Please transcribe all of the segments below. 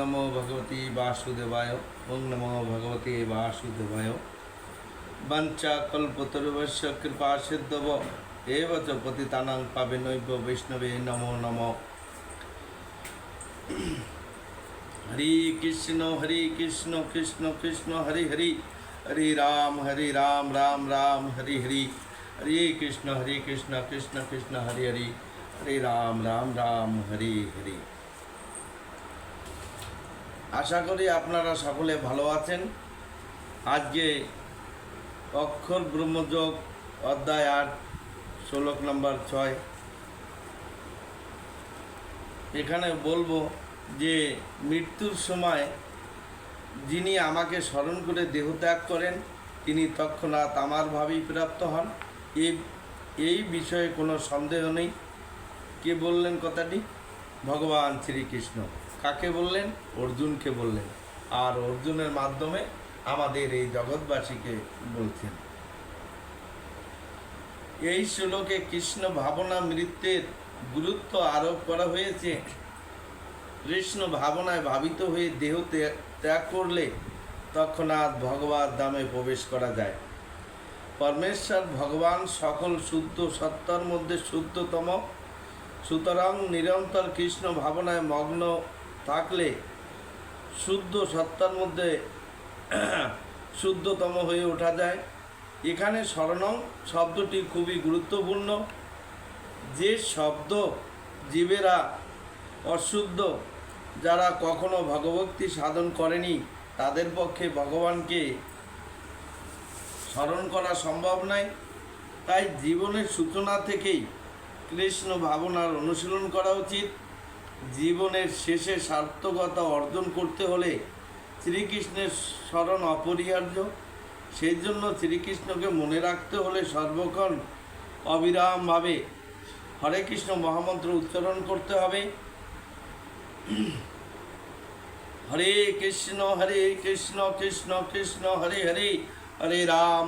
नमो भगवते वासुदेवाय। ओं नमो भगवते वासुदेवाय। वंचाकल्पतरुभ्यश्च कृपासिन्धवो एव च पतितानां पावनेभ्यो वैष्णवे नमो नमः। हरे कृष्ण कृष्ण कृष्ण हरे हरे, हरे राम राम राम हरे हरे। हरे कृष्ण कृष्ण कृष्ण हरे हरे, हरे राम राम हरे हरे। आशा करी আপনারা সকলে ভালো আছেন। আজকে অক্ষর ব্রহ্মযোগ অধ্যায় 8 শ্লোক নম্বর 6 এখানে বলবো যে মৃত্যুর সময় যিনি আমাকে স্মরণ করে দেহত্যাগ করেন তিনি তৎক্ষণাৎ আমার ভাবেই প্রাপ্ত হন। এই বিষয়ে কোনো সন্দেহ নেই। কে বললেন কথাটি? ভগবান শ্রীকৃষ্ণ। কাকে বললেন? অর্জুনকে বললেন। আর অর্জুনের মাধ্যমে আমাদের এই জগৎবাসীকে বলছেন। এই শ্লোকে কৃষ্ণ ভাবনা মৃত্যুর গুরুত্ব আরোপ করা হয়েছে। কৃষ্ণ ভাবনায় ভাবিত হয়ে দেহ ত্যাগ করলে তৎক্ষণাৎ ভগবত ধামে প্রবেশ করা যায়। পরমেশ্বর ভগবান সকল শুদ্ধ সত্তার মধ্যে শুদ্ধতম। সুতরাং নিরন্তর কৃষ্ণ ভাবনায় মগ্ন থাকলে শুদ্ধ সত্তার মধ্যে শুদ্ধতম হয়ে ওঠা যায়। এখানে শরণং শব্দটি খুবই গুরুত্বপূর্ণ। যে শব্দ জীবেরা অশুদ্ধ, যারা কখনো ভগবক্তি সাধন করেনি, তাদের পক্ষে ভগবানকে স্মরণ করা সম্ভব নয়। তাই জীবনের সূচনা থেকেই কৃষ্ণ ভাবনার অনুশীলন করা উচিত। জীবনের শেষে সার্থকতা অর্জন করতে হলে শ্রীকৃষ্ণের স্মরণ অপরিহার্য। সেই জন্য শ্রীকৃষ্ণকে মনে রাখতে হলে সর্বক্ষণ অবিরামভাবে হরে কৃষ্ণ মহামন্ত্র উচ্চারণ করতে হবে। হরে কৃষ্ণ কৃষ্ণ কৃষ্ণ হরে হরে, হরে রাম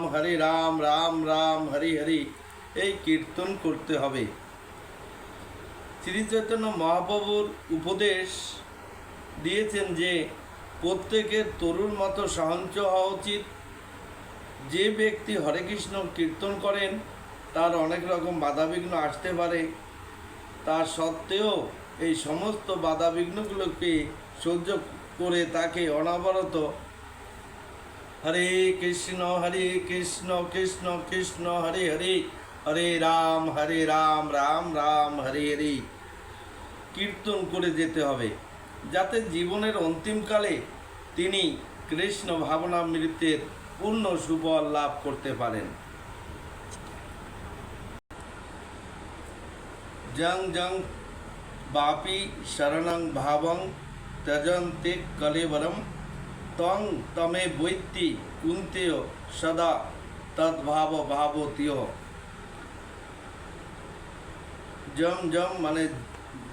রাম রাম হরে হরে, এই কীর্তন করতে হবে। শ্রী চৈতন্য মহাপ্রভুর উপদেশ দিয়েছেন যে প্রত্যেকের তরুর মতো সহনশীল হওয়া উচিত। যে ব্যক্তি হরে কৃষ্ণ কীর্তন করেন তার অনেক রকম বাধাবিঘ্ন আসতে পারে। তা সত্ত্বেও এই সমস্ত বাধাবিঘ্নগুলোকে সহ্য করে তাকে অনবরত হরে কৃষ্ণ কৃষ্ণ কৃষ্ণ হরে হরে, হরে রাম রাম রাম হরে হরে কীর্তন করে যেতে হবে, যাতে জীবনের অন্তিমকালে তিনি কৃষ্ণ ভাবনা মৃত্যুর পূর্ণ সুফল লাভ করতে পারেন। জং জং বাপি শরণং ভাবং ত্যজন্তে কলেবরম তং তমে বৈত্তি কুন্তেয় সদা তদ্ভাব ভাবতীয়। জম জম মানে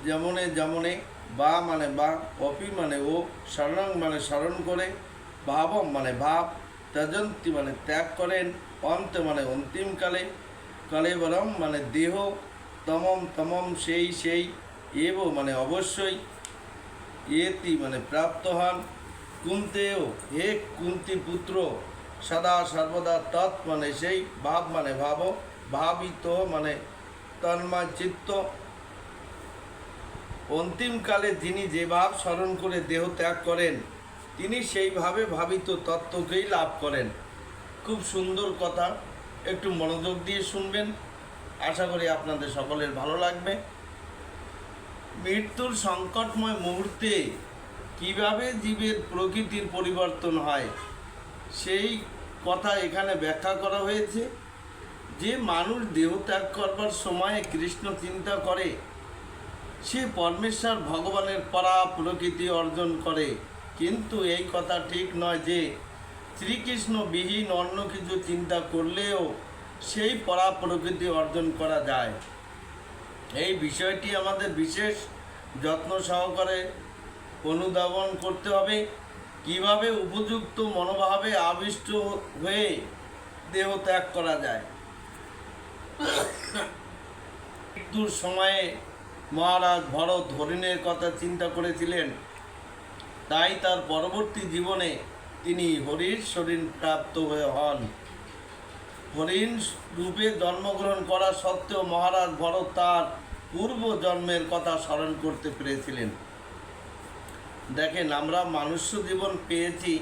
যেমনে যেমনে, বা মানে বা, অপি মানে ও, শরণং মানে স্মরণ করে, ভাবম মানে ভাব, ত্যজন্তি মানে ত্যাগ করেন, অন্ত মানে অন্তিমকালে, কলেবরম মানে দেহ, তমম তমম সেই, এব মানে অবশ্যই, এতি মানে প্রাপ্ত হন, কুন্তেয় হে কুন্তি পুত্র, সদা সর্বদা তৎ মানে সেই, ভাব মানে ভাব, ভাবিত মানে তন্ময় চিত্ত। অন্তিমকালে যিনি যে ভাব স্মরণ করে দেহ ত্যাগ করেন তিনি সেইভাবে ভাবিত তত্ত্বকেই লাভ করেন। খুব সুন্দর কথা, একটু মনোযোগ দিয়ে শুনবেন। আশা করি আপনাদের সকলের ভালো লাগবে। মৃত্যুর সংকটময় মুহূর্তে কিভাবে জীবের প্রকৃতির পরিবর্তন হয় সেই কথা এখানে ব্যাখ্যা করা হয়েছে। যে মানুষ দেহ ত্যাগ করবার সময় কৃষ্ণ চিন্তা করে সে পরমেশ্বর ভগবানের পরা প্রকৃতি অর্জন করে। কিন্তু এই কথা ঠিক নয় যে শ্রীকৃষ্ণ বিহীন অন্য কিছু চিন্তা করলেও সেই পরা প্রকৃতি অর্জন করা যায়। এই বিষয়টি আমাদের বিশেষ যত্ন সহকারে অনুধাবন করতে হবে। কিভাবে উপযুক্ত মনোভাবে আবিষ্ট হয়ে দেহ ত্যাগ করা যায়। মৃত্যুর সময়ে মহারাজ ভরত হরিণের কথা চিন্তা করেছিলেন। তাই তার পরবর্তী জীবনে তিনি হরির শরীর প্রাপ্ত হয়ে হন। হরিণ রূপে জন্মগ্রহণ করা সত্ত্বেও মহারাজ ভরত তার পূর্ব জন্মের কথা স্মরণ করতে পেরেছিলেন। দেখেন, আমরা মনুষ্য জীবন পেয়েছি,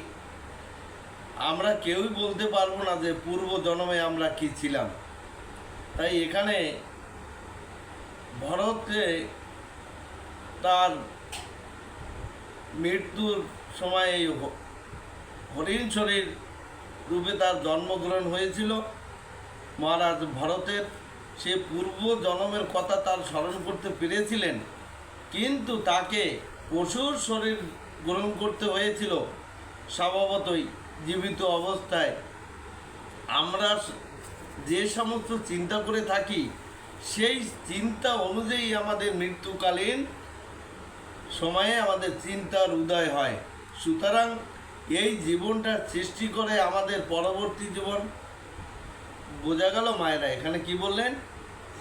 আমরা কেউই বলতে পারবো না যে পূর্ব জন্মে আমরা কি ছিলাম। তাই এখানে ভরতকে তার মৃত্যুর সময় এই হরিণ শরীর রূপে তার জন্মগ্রহণ হয়েছিল। মহারাজ ভরতের সে পূর্ব জন্মের কথা তার স্মরণ করতে পেরেছিলেন, কিন্তু তাকে পশুর শরীর গ্রহণ করতে হয়েছিল। স্বভাবতই জীবিত অবস্থায় আমরা যে সমস্ত চিন্তা করে থাকি, সেই চিন্তা অনুযায়ী আমাদের মৃত্যুকালীন সময়ে আমাদের চিন্তার উদয় হয়। সুতরাং এই জীবনটা সৃষ্টি করে আমাদের পরবর্তী জীবন। বোঝা গেল মায়েরা? এখানে কি বললেন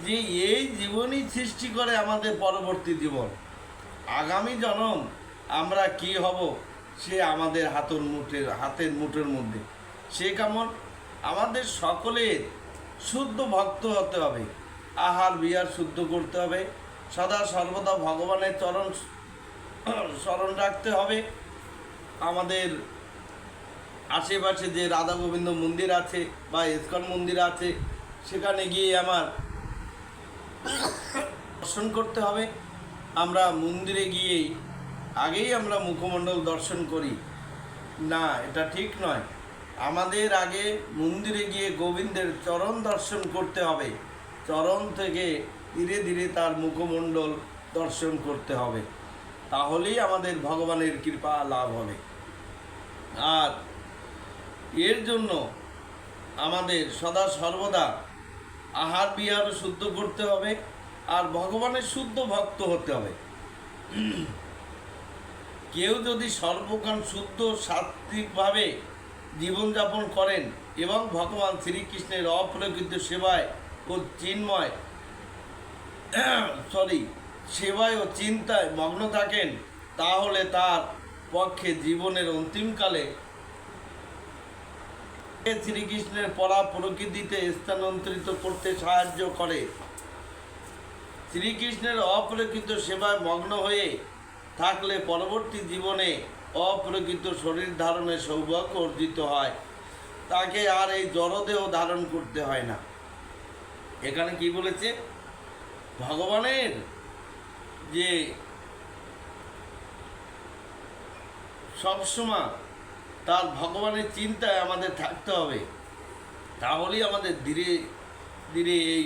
যে এই জীবনই সৃষ্টি করে আমাদের পরবর্তী জীবন। আগামী জন্ম আমরা কি হব সে আমাদের হাতের মুঠের মধ্যে। সে কেমন? আমাদের সকলের শুদ্ধ ভক্ত হতে হবে, আহার বিহার শুদ্ধ করতে হবে, সদা সর্বদা ভগবানের চরণ স্মরণ রাখতে হবে। আমাদের আশেপাশে যে রাধা গোবিন্দ মন্দির আছে বা ইস্কন মন্দির আছে, সেখানে গিয়ে আমার দর্শন করতে হবে। আমরা মন্দিরে গিয়েই আগেই আমরা মুখমণ্ডল দর্শন করি না, এটা ঠিক নয়। আমাদের আগে মন্দিরে গিয়ে গোবিন্দের চরণ দর্শন করতে হবে, চরণ থেকে ধীরে ধীরে তার মুখমণ্ডল দর্শন করতে হবে, তাহলেই আমাদের ভগবানের কৃপা লাভ হবে। আর এর জন্য আমাদের সদা সর্বদা আহার বিহার শুদ্ধ করতে হবে, আর ভগবানের শুদ্ধ ভক্ত হতে হবে। কেউ যদি সর্বক্ষণ শুদ্ধ সাত্ত্বিকভাবে জীবনযাপন করেন এবং ভগবান শ্রীকৃষ্ণের অপ্রকৃত সেবায় ও সেবায় ও চিন্তায় মগ্ন থাকেন, তাহলে তার পক্ষে জীবনের অন্তিমকালে শ্রীকৃষ্ণের পরা প্রকৃতিতে স্থানান্তরিত করতে সাহায্য করে। শ্রীকৃষ্ণের অপ্রকৃত সেবায় মগ্ন হয়ে থাকলে পরবর্তী জীবনে অপ্রকৃত শরীর ধারণের সৌভাগ্য অর্জিত হয়, তাকে আর এই জড়দেহ ধারণ করতে হয় না। এখানে কি বলেছে? ভগবানের যে সবসময় তার ভগবানের চিন্তায় আমাদের থাকতে হবে, তাহলেই আমাদের ধীরে ধীরে এই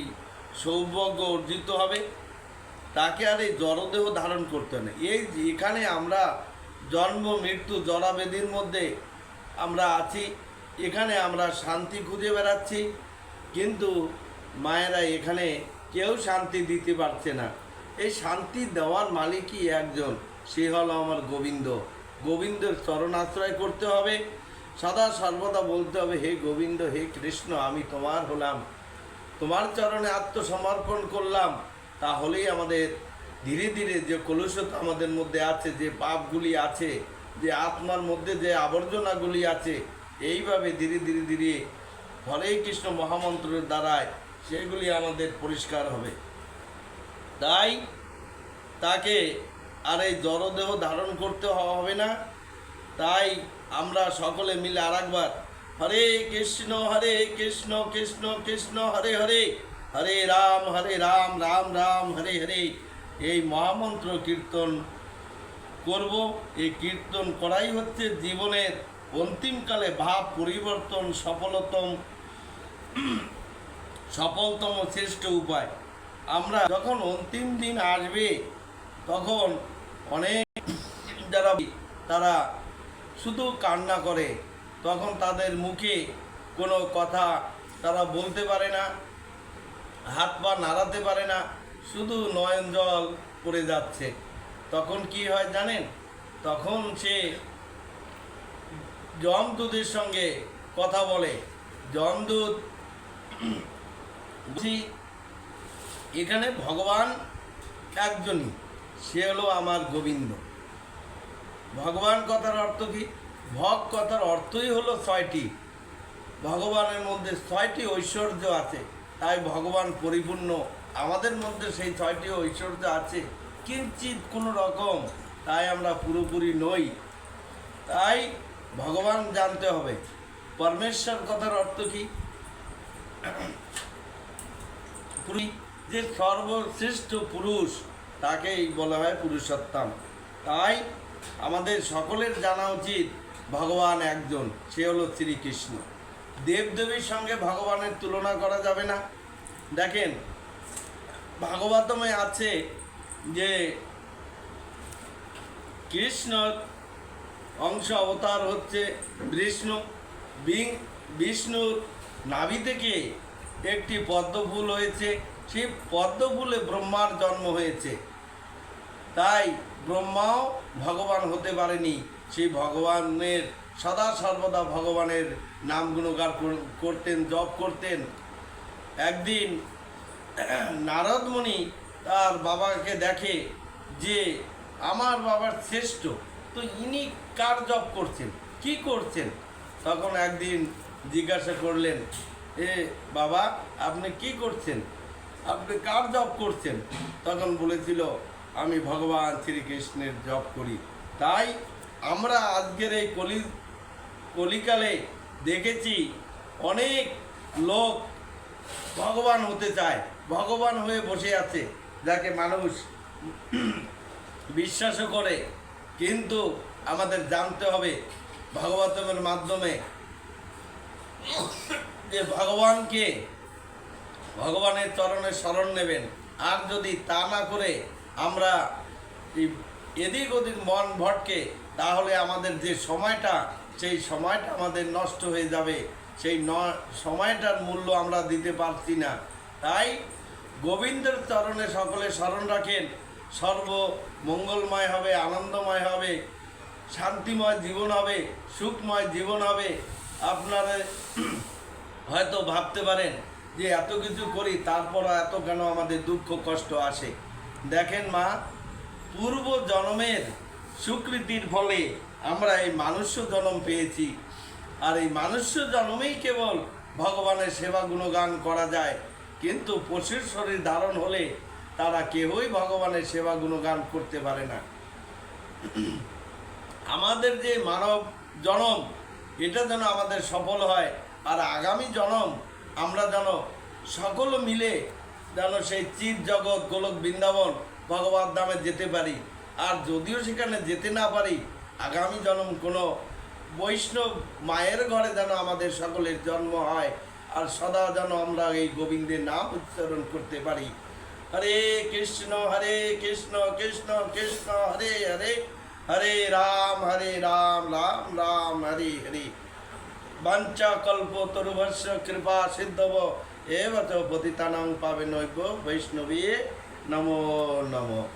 সৌভাগ্য অর্জিত হবে। তাকে আর এই জড়দেহ ধারণ করতে হবে। এই এখানে আমরা জন্ম মৃত্যু জরাবেদির মধ্যে আমরা আছি, এখানে আমরা শান্তি খুঁজে বেড়াচ্ছি, কিন্তু মায়েরা এখানে কেউ শান্তি দিতে পারছে না। এই শান্তি দেওয়ার মালিকই একজন, সে হলো আমার গোবিন্দ। গোবিন্দের চরণ আশ্রয় করতে হবে, সদা সর্বদা বলতে হবে, হে গোবিন্দ, হে কৃষ্ণ, আমি তোমার হলাম, তোমার চরণে আত্মসমর্পণ করলাম। তাহলেই আমাদের ধীরে ধীরে যে কলুষতা আমাদের মধ্যে আছে, যে পাপগুলি আছে, যে আত্মার মধ্যে যে আবর্জনাগুলি আছে, এইভাবে ধীরে ধীরে ধীরে হরে কৃষ্ণ মহামন্ত্রের দ্বারায় সেগুলি আমাদের পরিষ্কার হবে। তাই তাকে আর এই জড়দেহ ধারণ করতে হবে না। তাই আমরা সকলে মিলে আরেকবার হরে কৃষ্ণ কৃষ্ণ কৃষ্ণ হরে হরে, হরে রাম রাম রাম হরে হরে, এই মহামন্ত্র কীর্তন করব। এই কীর্তন করাই হচ্ছে জীবনের অন্তিমকালে ভাব পরিবর্তন সফলতম শ্রেষ্ঠ উপায়। আমরা যখন অন্তিম দিন আসবে, তখন অনেক যারা তারা শুধু কান্না করে, তখন তাদের মুখে কোনো কথা তারা বলতে পারে না, হাত পা নাড়াতে পারে না, শুধু নয়ন জল পড়ে যাচ্ছে। তখন কি হয় জানেন? তখন সে যমদূতের সঙ্গে কথা বলে। যমদূত এখানে ভগবান একজনই, সে হলো আমার গোবিন্দ। ভগবান কথার অর্থ কি? ভগ কথার অর্থই হলো ছয়টি। ভগবানের মধ্যে ছয়টি ঐশ্বর্য আছে, তাই ভগবান পরিপূর্ণ। আমাদের মধ্যে সেই ছয়টি ঐশ্বর্য আছে কিঞ্চিত কোনো রকম, তাই আমরা পুরোপুরি নই। তাই ভগবান জানতে হবে। পরমেশ্বর কথার অর্থ কি? যে সর্বশ্রেষ্ঠ পুরুষ, তাকেই বলা হয় পুরুষোত্তম। তাই আমাদের সকলের জানা উচিত ভগবান একজন, সে হলো শ্রীকৃষ্ণ। দেবদেবীর সঙ্গে ভগবানের তুলনা করা যাবে না। দেখেন, ভাগবতমে আছে যে কৃষ্ণর অংশ অবতার হচ্ছে বিষ্ণু। বিষ্ণুর নাভি থেকে একটি পদ্মফুল হয়েছে, সেই পদ্মফুলে ব্রহ্মার জন্ম হয়েছে। তাই ব্রহ্মাও ভগবান হতে পারেনি। সেই ভগবানের সদা সর্বদা ভগবানের নাম গুণগান করতেন, জপ করতেন। একদিন নারদ মুনি তার বাবাকে দেখে যে আমার বাবার শ্রেষ্ঠ, তো ইনি কার জপ করছেন, কি করছেন? তখন একদিন জিজ্ঞাসা করলেন, এ বাবা, আপনি কি করছেন, আপনি কার জপ করছেন? তখন বলেছিল, আমি ভগবান শ্রীকৃষ্ণের জপ করি। তাই আমরা আজকের এই কলিকালে দেখেছি অনেক লোক ভগবান হতে চায়, ভগবান হয়ে বসে আছে, যাকে মানুষ বিশ্বাসও করে। কিন্তু আমাদের জানতে হবে ভাগবতমের মাধ্যমে যে ভগবানকে, ভগবানের চরণে শরণ নেবেন। আর যদি তা না করে আমরা এদিক ওদিক মন ভটকে, তাহলে আমাদের যে সময়টা, সেই সময়টা আমাদের নষ্ট হয়ে যাবে। সেই সময়টার মূল্য আমরা দিতে পারছি না। তাই গোবিন্দের চরণে সকলে শরণ রাখেন, সর্ব মঙ্গলময় হবে, আনন্দময় হবে, শান্তিময় জীবন হবে, সুখময় জীবন হবে। আপনারা হয়তো ভাবতে পারেন যে এত কিছু করি, তারপরও এত কেন আমাদের দুঃখ কষ্ট আসে? দেখেন মা, পূর্ব জন্মের সুকৃতির ফলে আমরা এই মানুষ্য জন্ম পেয়েছি। আর এই মানুষ্য জন্মেই কেবল ভগবানের সেবা গুণগান করা যায়। কিন্তু পশুর শরীর ধারণ হলে তারা কেউই ভগবানের সেবা গুণগান করতে পারে না। আমাদের যে মানব জন্ম, এটা যেন আমাদের সফল হয়। আর আগামী জন্ম আমরা যেন সকল মিলে যেন সেই চিৎ জগৎ গোলক বৃন্দাবন ভগবত ধামে যেতে পারি। আর যদিও সেখানে যেতে না পারি, আগামী জন্ম কোনো বৈষ্ণব মায়ের ঘরে যেন আমাদের সকলের জন্ম হয়। আর সদা যেন আমরা এই গোবিন্দের নাম উচ্চারণ করতে পারি। হরে কৃষ্ণ কৃষ্ণ কৃষ্ণ হরে হরে, হরে রাম রাম রাম হরে হরে। বাঞ্ছা কল্প তরুভস্য কৃপা সিদ্ধব এব চ পতিতানাং পাবেনৈব বৈষ্ণবী নমো নমঃ।